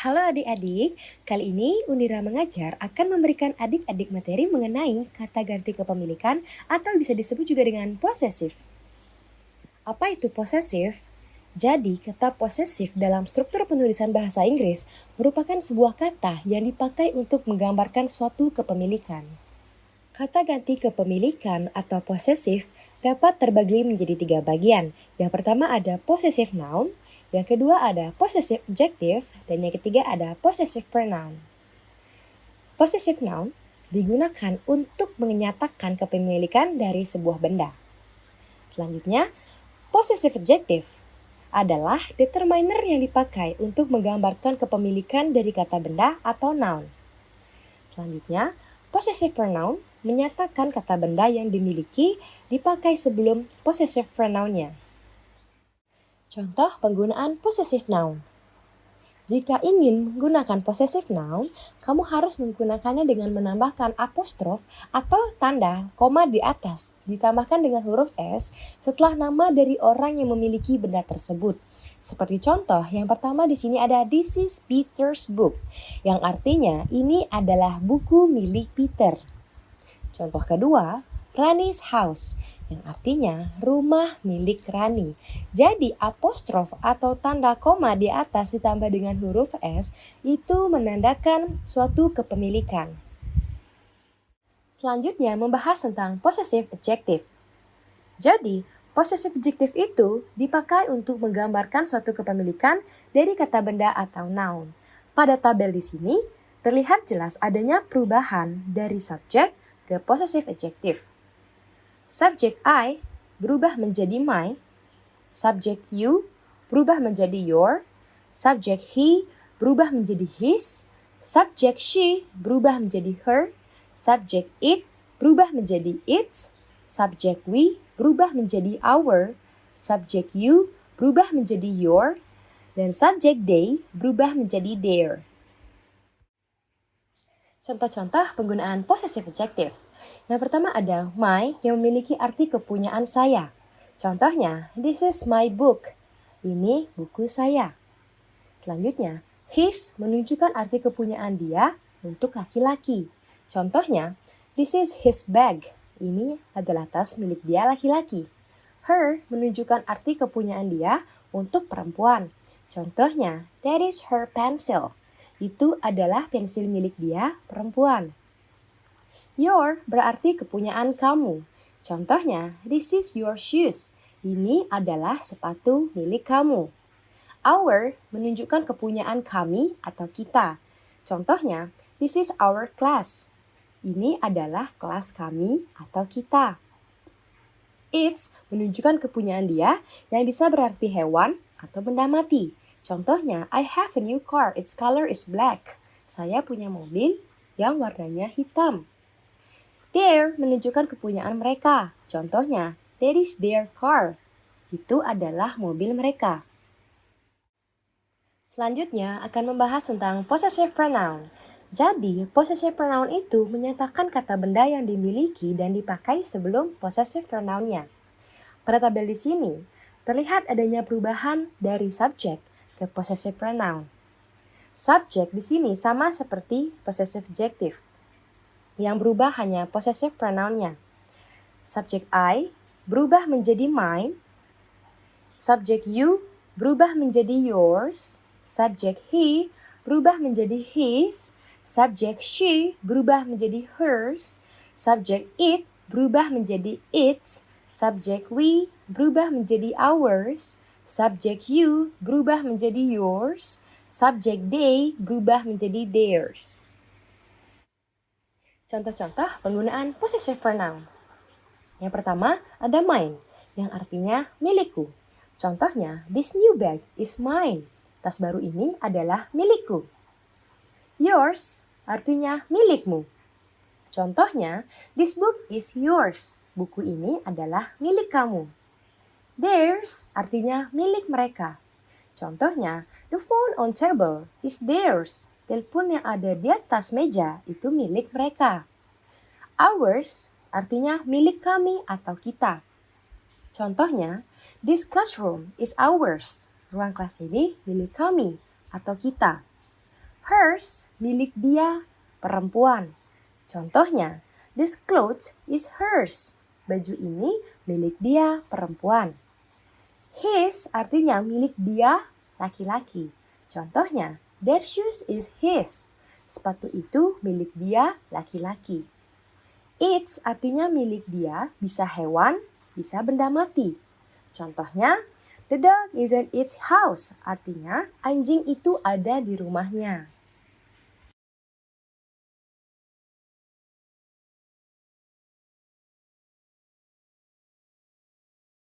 Halo adik-adik, kali ini Unira Mengajar akan memberikan adik-adik materi mengenai kata ganti kepemilikan atau bisa disebut juga dengan posesif. Apa itu posesif? Jadi, kata posesif dalam struktur penulisan bahasa Inggris merupakan sebuah kata yang dipakai untuk menggambarkan suatu kepemilikan. Kata ganti kepemilikan atau posesif dapat terbagi menjadi 3 bagian. Yang pertama ada possessive noun, yang kedua ada possessive adjective, dan yang ketiga ada possessive pronoun. Possessive noun digunakan untuk menyatakan kepemilikan dari sebuah benda. Selanjutnya, possessive adjective adalah determiner yang dipakai untuk menggambarkan kepemilikan dari kata benda atau noun. Selanjutnya, possessive pronoun menyatakan kata benda yang dimiliki dipakai sebelum possessive pronoun-nya. Contoh penggunaan possessive noun. Jika ingin menggunakan possessive noun, kamu harus menggunakannya dengan menambahkan apostrof atau tanda koma di atas, ditambahkan dengan huruf S setelah nama dari orang yang memiliki benda tersebut. Seperti contoh, yang pertama di sini ada "This is Peter's book", yang artinya ini adalah buku milik Peter. Contoh kedua, "Rani's house", yang artinya rumah milik Rani. Jadi apostrof atau tanda koma di atas ditambah dengan huruf S itu menandakan suatu kepemilikan. Selanjutnya membahas tentang possessive adjective. Jadi, possessive adjective itu dipakai untuk menggambarkan suatu kepemilikan dari kata benda atau noun. Pada tabel di sini terlihat jelas adanya perubahan dari subjek ke possessive adjective. Subjek I berubah menjadi my, subjek you berubah menjadi your, subjek he berubah menjadi his, subjek she berubah menjadi her, subjek it berubah menjadi its, subjek we berubah menjadi our, subjek you berubah menjadi your, dan subjek they berubah menjadi their. Contoh-contoh penggunaan possessive adjective. Yang pertama ada my yang memiliki arti kepunyaan saya. Contohnya, "This is my book". Ini buku saya. Selanjutnya, his menunjukkan arti kepunyaan dia untuk laki-laki. Contohnya, "This is his bag". Ini adalah tas milik dia laki-laki. Her menunjukkan arti kepunyaan dia untuk perempuan. Contohnya, "That is her pencil". Itu adalah pensil milik dia perempuan. Your berarti kepunyaan kamu. Contohnya, "This is your shoes". Ini adalah sepatu milik kamu. Our menunjukkan kepunyaan kami atau kita. Contohnya, "This is our class". Ini adalah kelas kami atau kita. Its menunjukkan kepunyaan dia yang bisa berarti hewan atau benda mati. Contohnya, "I have a new car, its color is black". Saya punya mobil yang warnanya hitam. Their menunjukkan kepunyaan mereka. Contohnya, "That is their car". Itu adalah mobil mereka. Selanjutnya akan membahas tentang possessive pronoun. Jadi, possessive pronoun itu menyatakan kata benda yang dimiliki dan dipakai sebelum possessive pronoun-nya. Pada tabel di sini, terlihat adanya perubahan dari subjek ke possessive pronoun. Subjek di sini sama seperti possessive adjective. Yang berubah hanya possessive pronoun-nya. Subjek I berubah menjadi mine. Subjek you berubah menjadi yours. Subjek he berubah menjadi his. Subjek she berubah menjadi hers. Subjek it berubah menjadi its. Subjek we berubah menjadi ours. Subjek you berubah menjadi yours. Subjek they berubah menjadi theirs. Contoh-contoh penggunaan possessive pronoun. Yang pertama ada mine, yang artinya milikku. Contohnya, "This new bag is mine". Tas baru ini adalah milikku. Yours artinya milikmu. Contohnya, "This book is yours". Buku ini adalah milik kamu. Theirs artinya milik mereka. Contohnya, "The phone on table is theirs". Telepon yang ada di atas meja itu milik mereka. Ours artinya milik kami atau kita. Contohnya, "This classroom is ours". Ruang kelas ini milik kami atau kita. Hers, milik dia, perempuan. Contohnya, this clothes is hers. Baju ini milik dia, perempuan. His artinya milik dia, laki-laki. Contohnya, their shoes is his. Sepatu itu milik dia, laki-laki. Its artinya milik dia, bisa hewan, bisa benda mati. Contohnya, the dog is in its house. Artinya, anjing itu ada di rumahnya.